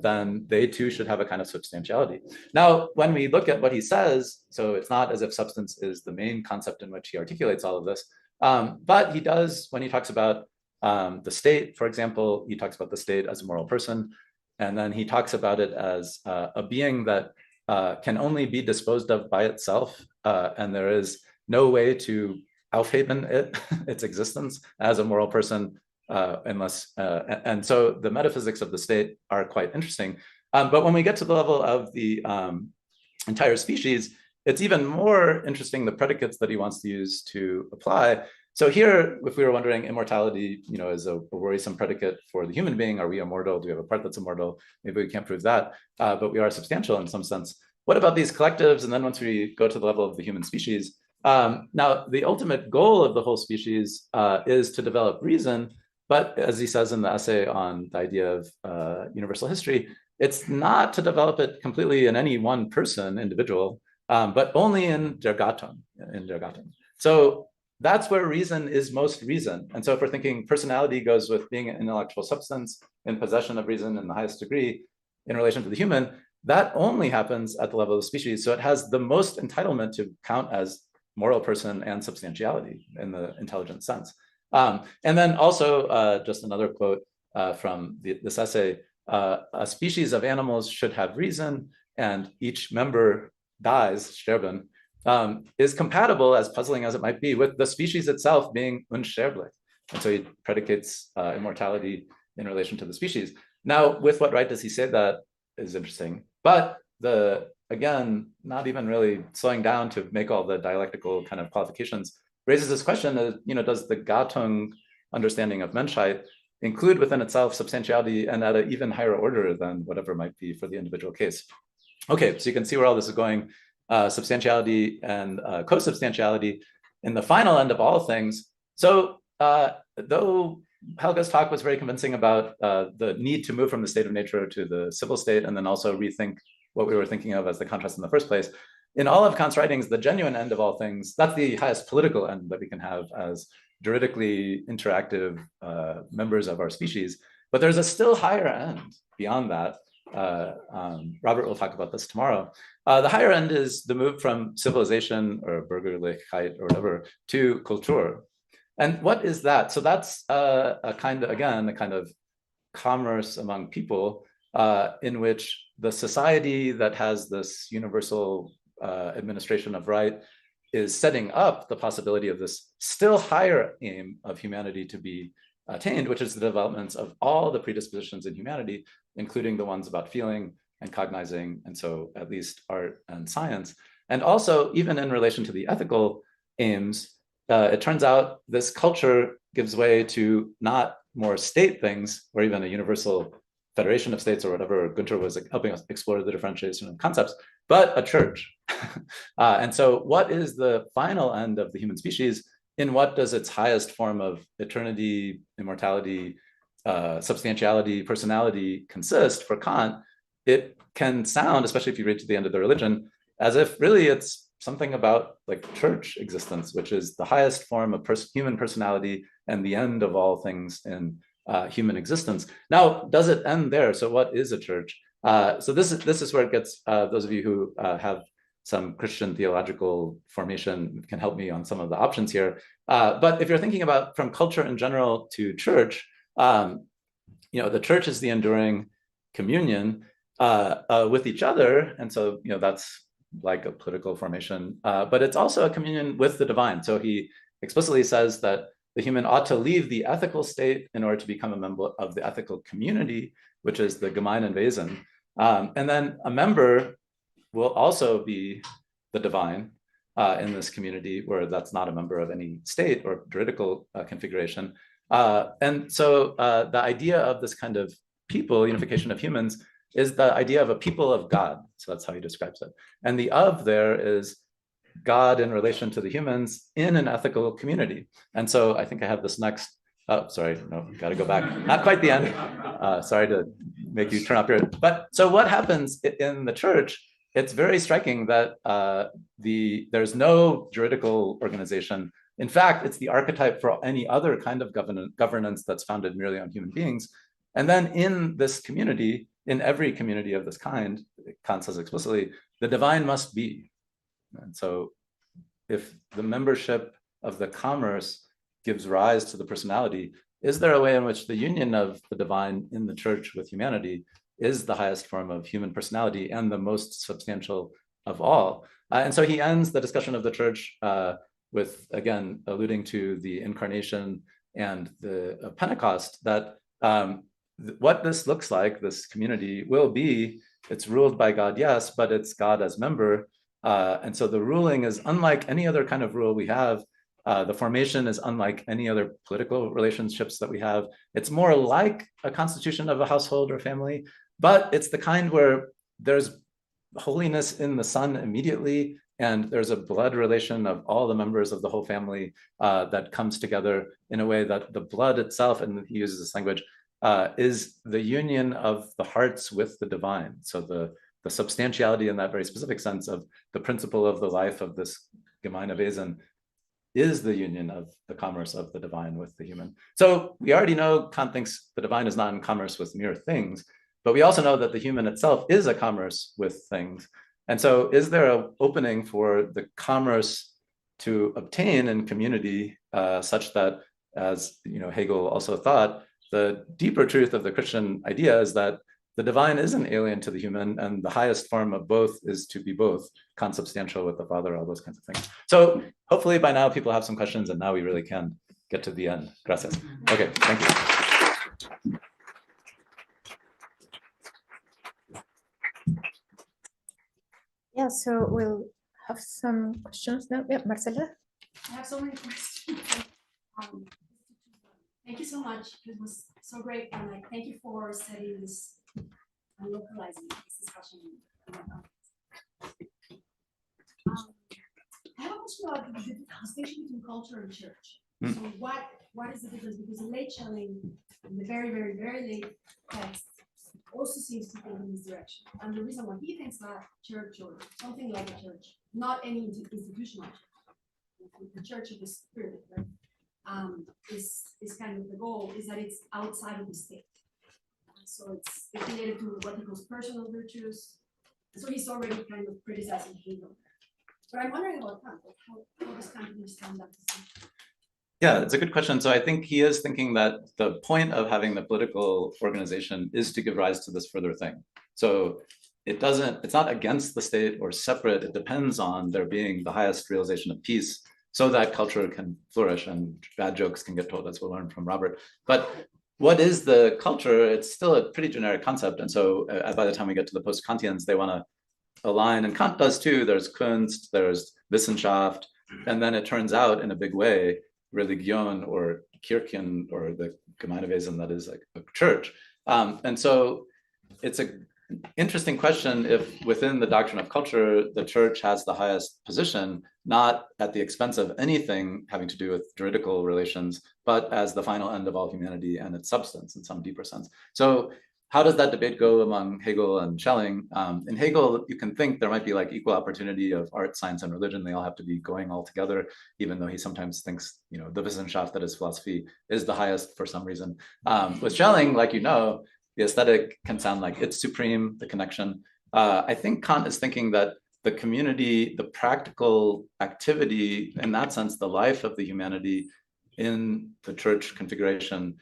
Speaker 2: then they too should have a kind of substantiality. Now, when we look at what he says, so it's not as if substance is the main concept in which he articulates all of this, but he does, when he talks about the state, for example, he talks about the state as a moral person, and then he talks about it as a being that can only be disposed of by itself, and there is no way to aufheben its existence as a moral person, unless, and so the metaphysics of the state are quite interesting. But when we get to the level of the entire species, it's even more interesting the predicates that he wants to use to apply. So here, if we were wondering, immortality, is a worrisome predicate for the human being. Are we immortal? Do we have a part that's immortal? Maybe we can't prove that, but we are substantial in some sense. What about these collectives? And then once we go to the level of the human species, now the ultimate goal of the whole species is to develop reason. But as he says in the essay on the idea of universal history, it's not to develop it completely in any one person, individual, but only in der Gattung. So that's where reason is most reason. And so if we're thinking personality goes with being an intellectual substance in possession of reason in the highest degree in relation to the human, that only happens at the level of the species. So it has the most entitlement to count as moral person and substantiality in the intelligent sense. And then also just another quote from this essay, a species of animals should have reason, and each member dies, sterben, is compatible, as puzzling as it might be, with the species itself being unsterblich. And so he predicates immortality in relation to the species. Now, with what right does he say that is interesting. But again, not even really slowing down to make all the dialectical kind of qualifications, raises this question of, does the Gattung understanding of Menschheit include within itself substantiality and at an even higher order than whatever might be for the individual case? Okay, so you can see where all this is going. Substantiality and co-substantiality in the final end of all things. So though Helga's talk was very convincing about the need to move from the state of nature to the civil state, and then also rethink what we were thinking of as the contrast in the first place, in all of Kant's writings, the genuine end of all things, that's the highest political end that we can have as juridically interactive members of our species. But there's a still higher end beyond that. Robert will talk about this tomorrow. The higher end is the move from civilization or Bürgerlichkeit or whatever to Kultur. And what is that? So that's a kind of commerce among people in which the society that has this universal administration of right is setting up the possibility of this still higher aim of humanity to be attained, which is the developments of all the predispositions in humanity, including the ones about feeling and cognizing, and so at least art and science. And also, even in relation to the ethical aims, it turns out this culture gives way to not more state things, or even a universal federation of states or whatever Gunther was helping us explore the differentiation of concepts, but a church. And so what is the final end of the human species? In what does its highest form of eternity, immortality, substantiality, personality consist for Kant? It can sound, especially if you read to the end of the religion, as if really it's something about like church existence, which is the highest form of human personality and the end of all things in human existence. Now, does it end there? So what is a church? So this is where it gets, those of you who have some Christian theological formation can help me on some of the options here. But if you're thinking about from culture in general to church, the church is the enduring communion with each other. And so, that's like a political formation, but it's also a communion with the divine. So he explicitly says that the human ought to leave the ethical state in order to become a member of the ethical community, which is the Gemeinwesen. And then a member will also be the divine in this community, where that's not a member of any state or juridical configuration. And so the idea of this kind of people, unification of humans, is the idea of a people of God. So that's how he describes it. And the of there is God in relation to the humans in an ethical community. And so I think I have this next, oh, sorry, no, got to go back. Not quite the end. Sorry to make you turn up here. But so what happens in the church? It's very striking that there's no juridical organization. In fact, it's the archetype for any other kind of governance that's founded merely on human beings. And then in this community, in every community of this kind, Kant says explicitly, the divine must be. And so if the membership of the commerce gives rise to the personality, is there a way in which the union of the divine in the church with humanity is the highest form of human personality and the most substantial of all. And so he ends the discussion of the church with, again, alluding to the incarnation and the Pentecost, that what this looks like, this community, will be, it's ruled by God, yes, but it's God as member. And so the ruling is unlike any other kind of rule we have. The formation is unlike any other political relationships that we have. It's more like a constitution of a household or family, but it's the kind where there's holiness in the son immediately, and there's a blood relation of all the members of the whole family that comes together in a way that the blood itself, and he uses this language, is the union of the hearts with the divine. So the substantiality in that very specific sense of the principle of the life of this gemeine Wesen is the union of the commerce of the divine with the human. So we already know Kant thinks the divine is not in commerce with mere things, but we also know that the human itself is a commerce with things. And so is there an opening for the commerce to obtain in community such that, as Hegel also thought, the deeper truth of the Christian idea is that the divine isn't alien to the human, and the highest form of both is to be both consubstantial with the Father, all those kinds of things. So hopefully by now people have some questions, and now we really can get to the end. Gracias. Okay, thank you.
Speaker 1: Yeah, so we'll have some questions now. Yeah, Marcela?
Speaker 4: I have so many questions. Thank you so much. It was so great. And thank you for setting this and localizing this discussion. I have a question about the distinction between culture and church. So what is the difference? Because the late Schelling, in the very, very, very late text, also seems to go in this direction. And the reason why he thinks that church, or something like a church, not any institutional church, the church of the spirit, right? Is kind of the goal, is that it's outside of the state. So it's related to what he calls personal virtues. So he's already kind of criticizing Hegel. But I'm wondering about Kant, like how does Kant understand that distinction?
Speaker 2: Yeah, it's a good question. So I think he is thinking that the point of having the political organization is to give rise to this further thing. So it's not against the state or separate. It depends on there being the highest realization of peace, so that culture can flourish and bad jokes can get told, as we'll learn from Robert. But what is the culture? It's still a pretty generic concept. And so by the time we get to the post-Kantians, they want to align, and Kant does too. There's Kunst, there's Wissenschaft, and then it turns out in a big way, Religion or Kirchen or the Gemeindewesen, that is like a church. And so it's an interesting question if within the doctrine of culture, the church has the highest position, not at the expense of anything having to do with juridical relations, but as the final end of all humanity and its substance in some deeper sense. So how does that debate go among Hegel and Schelling? In Hegel, you can think there might be like equal opportunity of art, science, and religion. They all have to be going all together, even though he sometimes thinks, the Wissenschaft, that is philosophy, is the highest for some reason. With Schelling, like the aesthetic can sound like it's supreme, the connection. I think Kant is thinking that the community, the practical activity, in that sense, the life of the humanity in the church configuration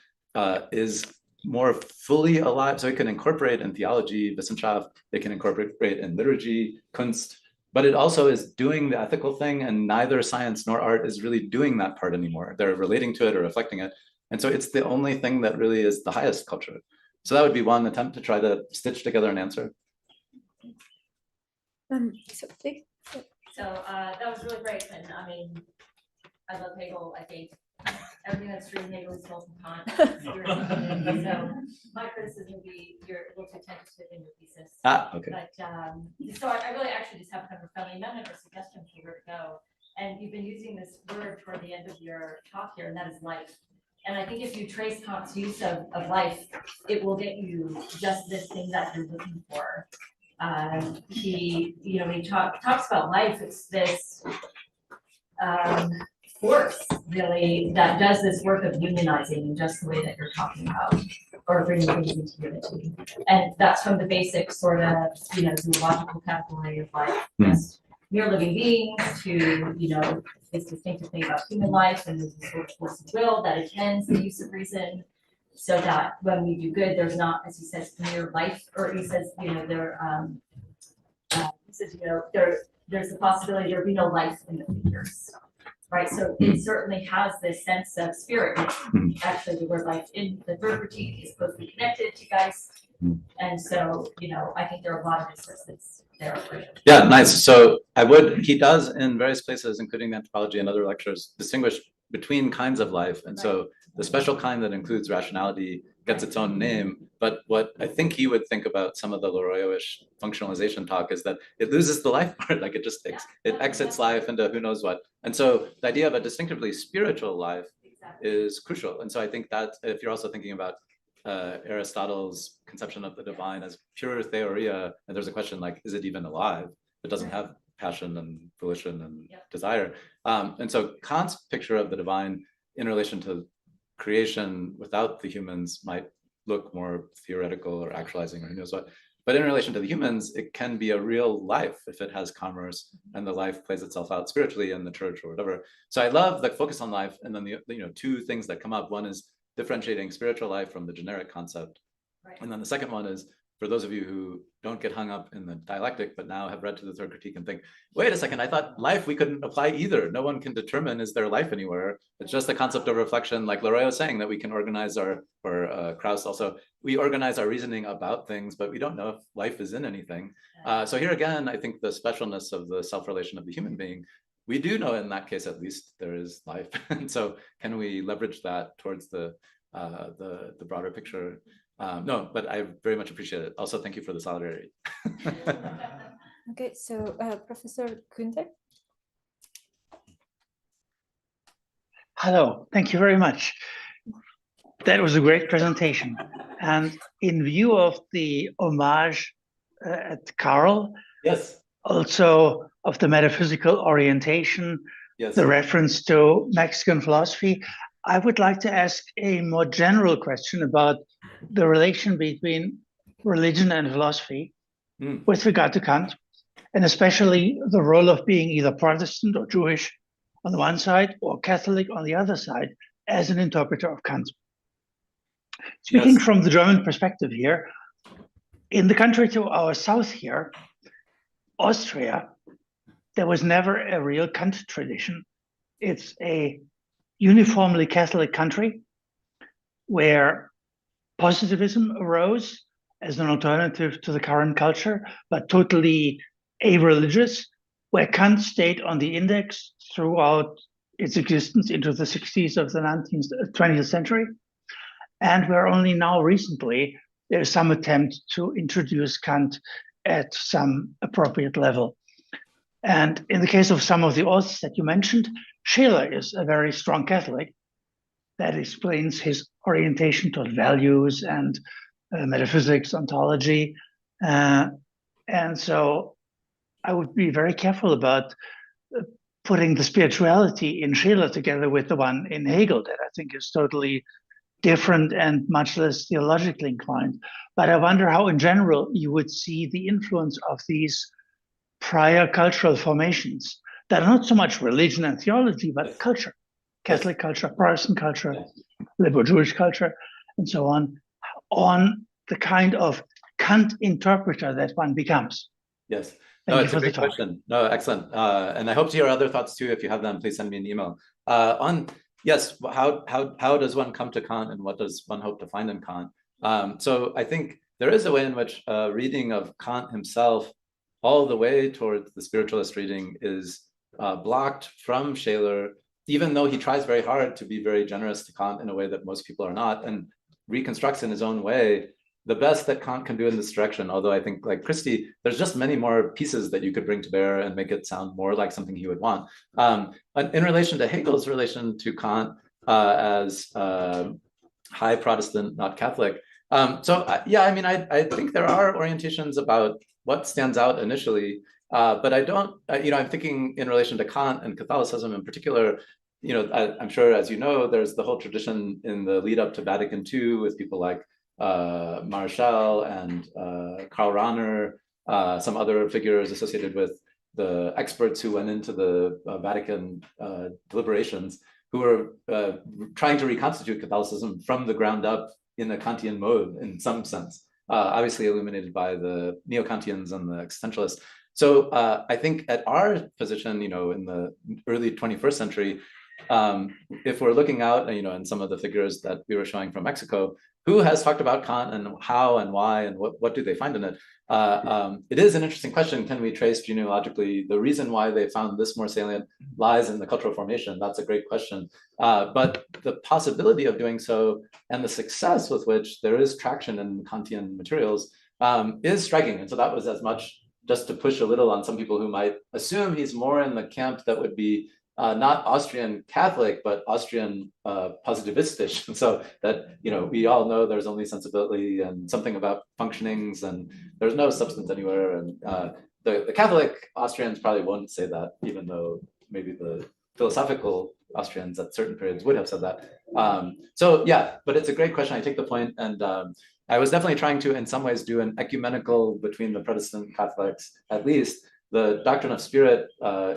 Speaker 2: is more fully alive. So it can incorporate in theology, Wissenschaft, it can incorporate in liturgy, Kunst, but it also is doing the ethical thing, and neither science nor art is really doing that part anymore. They're relating to it or reflecting it. And so it's the only thing that really is the highest culture. So that would be one attempt to try to stitch together an answer.
Speaker 1: So
Speaker 5: that was really great. And I mean, I love Hegel. I think everything that's true in Hegel is still from Kant. So my criticism would be you're a little too tentative in your thesis.
Speaker 2: Okay.
Speaker 5: But so I really actually just have kind of a friendly amendment or suggestion for where to go. And you've been using this word toward the end of your talk here, and that is life. And I think if you trace Kant's use of life, it will get you just this thing that you're looking for. He, when he talks about life, it's this force really that does this work of unionizing in just the way that you're talking about, or bringing things into unity. And that's from the basic sort of, zoological category of life, just mere living beings, to, this distinctive thing about human life, and there's this sort of force of will that attends the use of reason, so that when we do good, there's not, as he says, mere life, or he says, you know, he says, you know, there's the possibility there'll be no life in the figures, right? So it certainly has this sense of spirit. Actually, the word life in the third critique is closely connected to Geist. And so, you know, I think there are a lot of instances there.
Speaker 2: Yeah, nice. So he does in various places, including Anthropology and other lectures, distinguish between kinds of life. And so the special kind that includes rationality gets its own name. But what I think he would think about some of the Leroy-ish functionalization talk is that it loses the life part, like it exits life into who knows what. And so the idea of a distinctively spiritual life is crucial. And so I think that if you're also thinking about Aristotle's conception of the divine as pure theoria, and there's a question like, is it even alive? It doesn't have passion and volition and desire. And so Kant's picture of the divine in relation to creation without the humans might look more theoretical or actualizing or who knows what. But in relation to the humans, it can be a real life if it has commerce and the life plays itself out spiritually in the church or whatever. So I love the focus on life. And then the two things that come up. One is differentiating spiritual life from the generic concept.
Speaker 5: Right.
Speaker 2: And then the second one is, for those of you who don't get hung up in the dialectic, but now have read to the third critique and think, wait a second, I thought life we couldn't apply either. No one can determine, is there life anywhere? It's just the concept of reflection, like Leroy was saying, that we can organize or Krauss also, we organize our reasoning about things, but we don't know if life is in anything. So here again, I think the specialness of the self-relation of the human being, we do know in that case, at least, there is life. And so can we leverage that towards the broader picture? No, but I very much appreciate it. Also, thank you for the solidarity.
Speaker 1: Okay, so Professor Günther.
Speaker 6: Hello, thank you very much. That was a great presentation. And in view of the homage at Carl,
Speaker 2: Yes.
Speaker 6: Also of the metaphysical orientation,
Speaker 2: Yes.
Speaker 6: the reference to Mexican philosophy, I would like to ask a more general question about the relation between religion and philosophy with regard to Kant, and especially the role of being either Protestant or Jewish on the one side or Catholic on the other side as an interpreter of Kant. Speaking
Speaker 2: Yes.
Speaker 6: from the German perspective here, in the country to our south here, Austria, there was never a real Kant tradition. It's a uniformly Catholic country where positivism arose as an alternative to the current culture, but totally a-religious, where Kant stayed on the index throughout its existence into the 60s of the 20th century. And where only now recently, there's some attempt to introduce Kant at some appropriate level. And in the case of some of the authors that you mentioned, Scheler is a very strong Catholic. That explains his orientation toward values and metaphysics, ontology. And so I would be very careful about putting the spirituality in Scheler together with the one in Hegel that I think is totally different and much less theologically inclined. But I wonder how, in general, you would see the influence of these prior cultural formations that are not so much religion and theology, but culture, Catholic culture, Protestant culture, liberal Jewish culture, and so on the kind of Kant interpreter that one becomes.
Speaker 2: Yes.
Speaker 6: Thank
Speaker 2: No,
Speaker 6: you
Speaker 2: it's
Speaker 6: for
Speaker 2: a
Speaker 6: the
Speaker 2: great
Speaker 6: talk.
Speaker 2: question. No, excellent. And I hope to hear other thoughts too. If you have them, please send me an email. Yes, how does one come to Kant, and what does one hope to find in Kant? So I think there is a way in which reading of Kant himself all the way towards the spiritualist reading is blocked from Scheler, even though he tries very hard to be very generous to Kant in a way that most people are not, and reconstructs in his own way the best that Kant can do in this direction. Although I think, like Christy, there's just many more pieces that you could bring to bear and make it sound more like something he would want. In relation to Hegel's relation to Kant as high Protestant, not Catholic. Yeah, I mean, I think there are orientations about what stands out initially, but I don't, I'm thinking in relation to Kant and Catholicism in particular. I'm sure, as you know, there's the whole tradition in the lead up to Vatican II with people like Marshall and Karl Rahner, some other figures associated with the experts who went into the Vatican deliberations, who were trying to reconstitute Catholicism from the ground up in a Kantian mode in some sense, obviously illuminated by the neo-Kantians and the existentialists. So I think at our position, in the early 21st century, if we're looking out, and some of the figures that we were showing from Mexico, who has talked about Kant and how and why and what do they find in it? It is an interesting question. Can we trace genealogically the reason why they found this more salient lies in the cultural formation? That's a great question. But the possibility of doing so and the success with which there is traction in Kantian materials is striking. And so that was as much just to push a little on some people who might assume he's more in the camp that would be not Austrian Catholic, but Austrian positivistisch. And so that, we all know there's only sensibility and something about functionings and there's no substance anywhere. And the Catholic Austrians probably won't say that, even though maybe the philosophical Austrians at certain periods would have said that. So yeah, but it's a great question. I take the point. And I was definitely trying to, in some ways, do an ecumenical between the Protestant Catholics, at least. The doctrine of spirit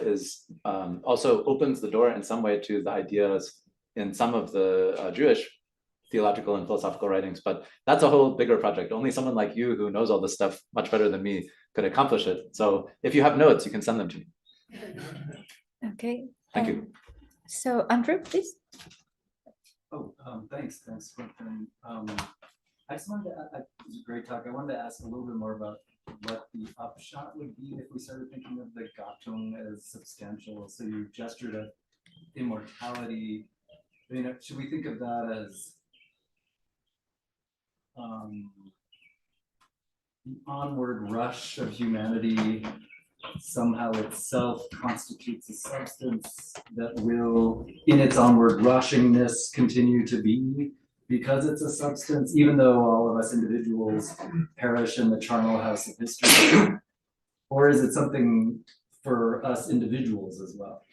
Speaker 2: is also opens the door in some way to the ideas in some of the Jewish theological and philosophical writings, but that's a whole bigger project. Only someone like you who knows all this stuff much better than me could accomplish it. So if you have notes, you can send them to me.
Speaker 1: Okay.
Speaker 2: Thank you.
Speaker 1: So Andrew, please.
Speaker 7: Oh, thanks, Quentin. I just wanted to, it was a great talk. I wanted to ask a little bit more about what the upshot would be if we started thinking of the Gattung as substantial. So you gestured at immortality. Should we think of that as the onward rush of humanity somehow itself constitutes a substance that will, in its onward rushingness, continue to be because it's a substance, even though all of us individuals perish in the charnel house of history? Or is it something for us individuals as well?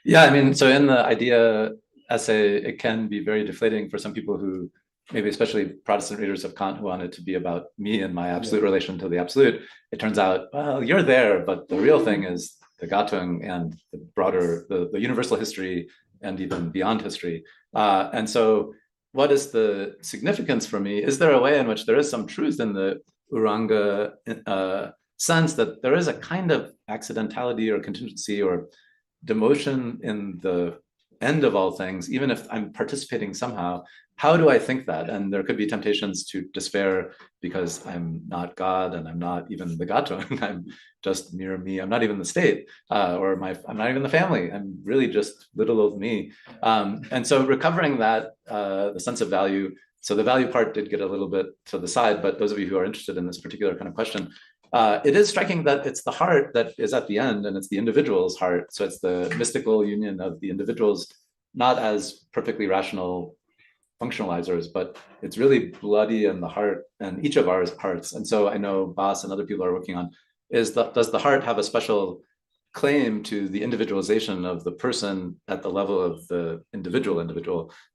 Speaker 2: Yeah, so in the idea essay, it can be very deflating for some people who, maybe especially Protestant readers of Kant, who want it to be about me and my absolute relation to the absolute. It turns out, well, you're there, but the real thing is the Gattung and the broader, the universal history and even beyond history. And so what is the significance for me? Is there a way in which there is some truth in the Uranga sense that there is a kind of accidentality or contingency or demotion in the end of all things, even if I'm participating somehow? How do I think that? And there could be temptations to despair because I'm not God and I'm not even the Gattung. I'm just mere me. I'm not even the state, or I'm not even the family. I'm really just little old me. And so recovering that, the sense of value. So the value part did get a little bit to the side, but those of you who are interested in this particular kind of question, it is striking that it's the heart that is at the end, and it's the individual's heart. So it's the mystical union of the individuals, not as perfectly rational functionalizers, but it's really bloody in the heart and each of our hearts. And so I know Bas and other people are working on, does the heart have a special claim to the individualization of the person at the level of the individual?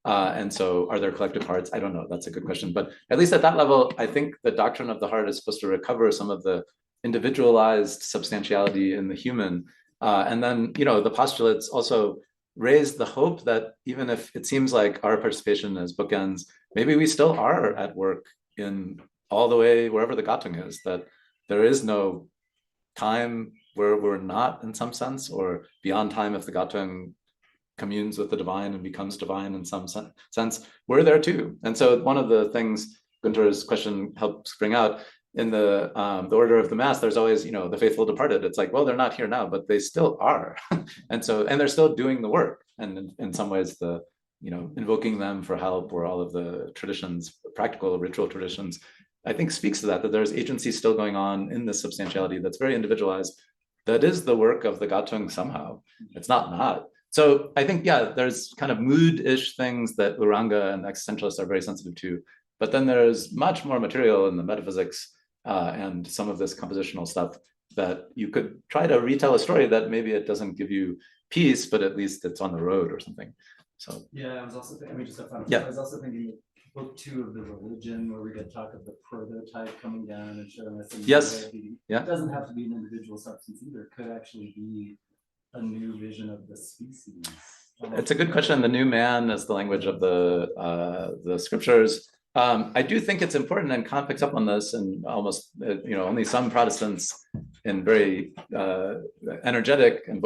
Speaker 2: And so are there collective hearts? I don't know, that's a good question. But at least at that level, I think the doctrine of the heart is supposed to recover some of the individualized substantiality in the human. And then, the postulates also raise the hope that even if it seems like our participation as bookends, maybe we still are at work in all the way wherever the Gattung is, that there is no time where we're not in some sense, or beyond time if the Gattung communes with the divine and becomes divine in some sense, we're there too. And so one of the things Gunter's question helps bring out, in the order of the Mass, there's always, the faithful departed. It's like, well, they're not here now, but they still are. and they're still doing the work. And in some ways, invoking them for help, or all of the traditions, practical ritual traditions, I think speaks to that there's agency still going on in this substantiality that's very individualized. That is the work of the Gattung somehow. It's not. So I think, yeah, there's kind of mood-ish things that Uranga and existentialists are very sensitive to. But then there's much more material in the metaphysics and some of this compositional stuff that you could try to retell a story that maybe it doesn't give you peace, but at least it's on the road or something. So
Speaker 7: yeah, I was also thinking,
Speaker 2: yeah.
Speaker 7: I was also thinking book 2 of the religion, where we get talk of the prototype coming down and showing us.
Speaker 2: Yes.
Speaker 7: Yeah. It doesn't have to be an individual substance either. It could actually be a new vision of the species.
Speaker 2: It's a good question. The new man is the language of the scriptures. I do think it's important, and Kant picks up on this, and almost, only some Protestants in very energetic and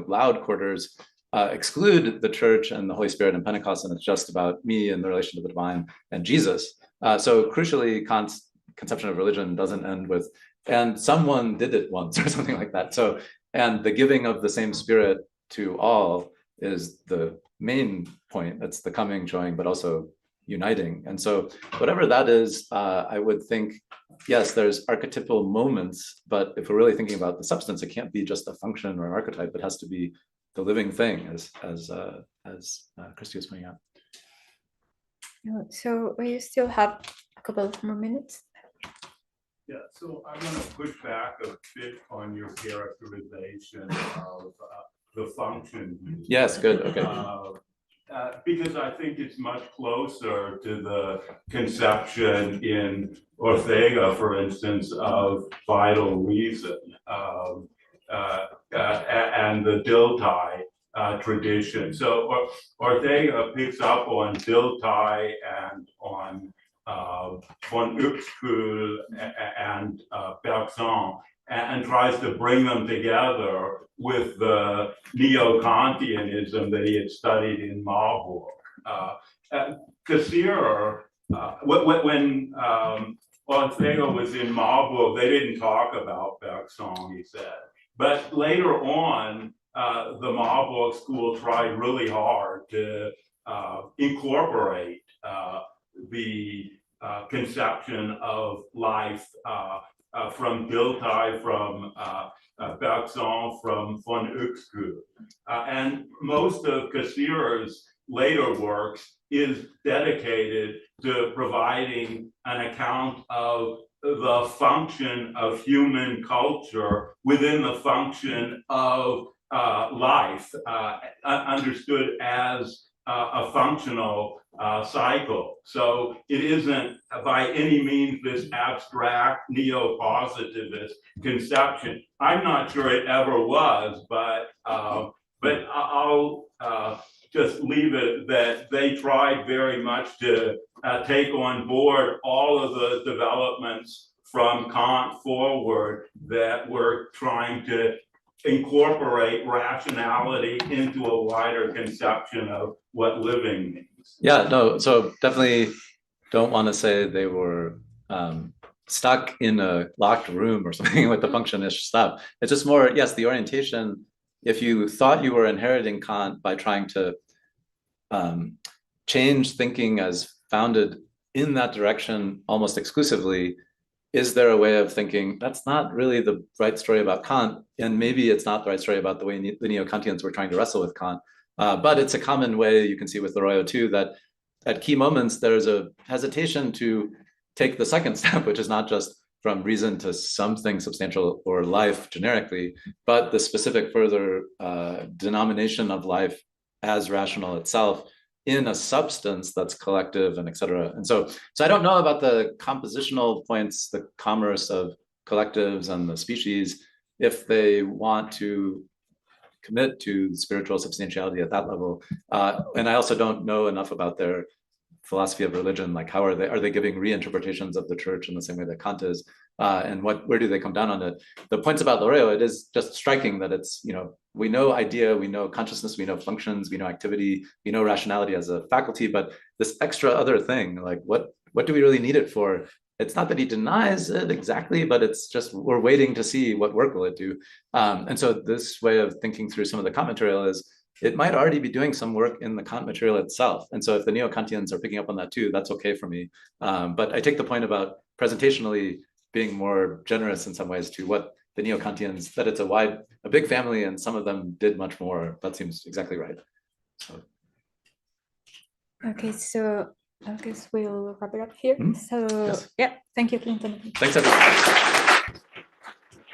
Speaker 2: loud quarters exclude the church and the Holy Spirit and Pentecost, and it's just about me and the relation to the divine and Jesus. So crucially, Kant's conception of religion doesn't end with, and someone did it once or something like that. So, and the giving of the same Spirit to all is the main point. That's the coming, joining, but also uniting. And so whatever that is, I would think, yes, there's archetypal moments, but if we're really thinking about the substance, it can't be just a function or an archetype. It has to be the living thing, as Christy was pointing out.
Speaker 1: So we still have a couple of more minutes.
Speaker 8: Yeah, so I want to push back a bit on your characterization of the function.
Speaker 2: Yes, good, okay.
Speaker 8: Because I think it's much closer to the conception in Ortega, for instance, of vital reason, and the Dilthey tradition. So Ortega picks up on Dilthey and on von Uexküll and Bergson, and tries to bring them together with the neo-Kantianism that he had studied in Marburg. Cassirer, when Ortega was in Marburg, they didn't talk about Bergson, he said. But later on, the Marburg school tried really hard to incorporate the conception of life from Dilthey, from Bergson, from von Uexküll. And most of Cassirer's later works is dedicated to providing an account of the function of human culture within the function of life, understood as a functional cycle. So it isn't by any means this abstract neo-positivist conception. I'm not sure it ever was, but I'll just leave it that they tried very much to take on board all of the developments from Kant forward that were trying to incorporate rationality into a wider conception of what living means.
Speaker 2: Yeah, no, so definitely don't want to say they were stuck in a locked room or something with the function-ish stuff. It's just more, yes, the orientation, if you thought you were inheriting Kant by trying to change thinking as founded in that direction almost exclusively, is there a way of thinking that's not really the right story about Kant, and maybe it's not the right story about the way the neo-Kantians were trying to wrestle with Kant, but it's a common way, you can see with Leroy too, that at key moments there's a hesitation to take the second step, which is not just from reason to something substantial or life generically, but the specific further denomination of life as rational itself in a substance that's collective and et cetera. And so I don't know about the compositional points, the commerce of collectives and the species, if they want to commit to spiritual substantiality at that level. And I also don't know enough about their philosophy of religion, like how are they giving reinterpretations of the church in the same way that Kant is, and where do they come down on it? The points about Loreo, it is just striking that it's, we know idea, we know consciousness, we know functions, we know activity, we know rationality as a faculty, but this extra other thing, like what do we really need it for? It's not that he denies it exactly, but it's just we're waiting to see what work will it do. And so this way of thinking through some of the Kant material is it might already be doing some work in the Kant material itself. And so if the neo-Kantians are picking up on that too, that's okay for me. But I take the point about presentationally being more generous in some ways to what the neo-Kantians, that it's a big family and some of them did much more. That seems exactly right. So.
Speaker 1: Okay, so I guess we'll wrap it up here.
Speaker 2: Mm-hmm.
Speaker 1: So
Speaker 2: yes.
Speaker 1: yeah, thank you, Clinton.
Speaker 2: Thanks, everyone.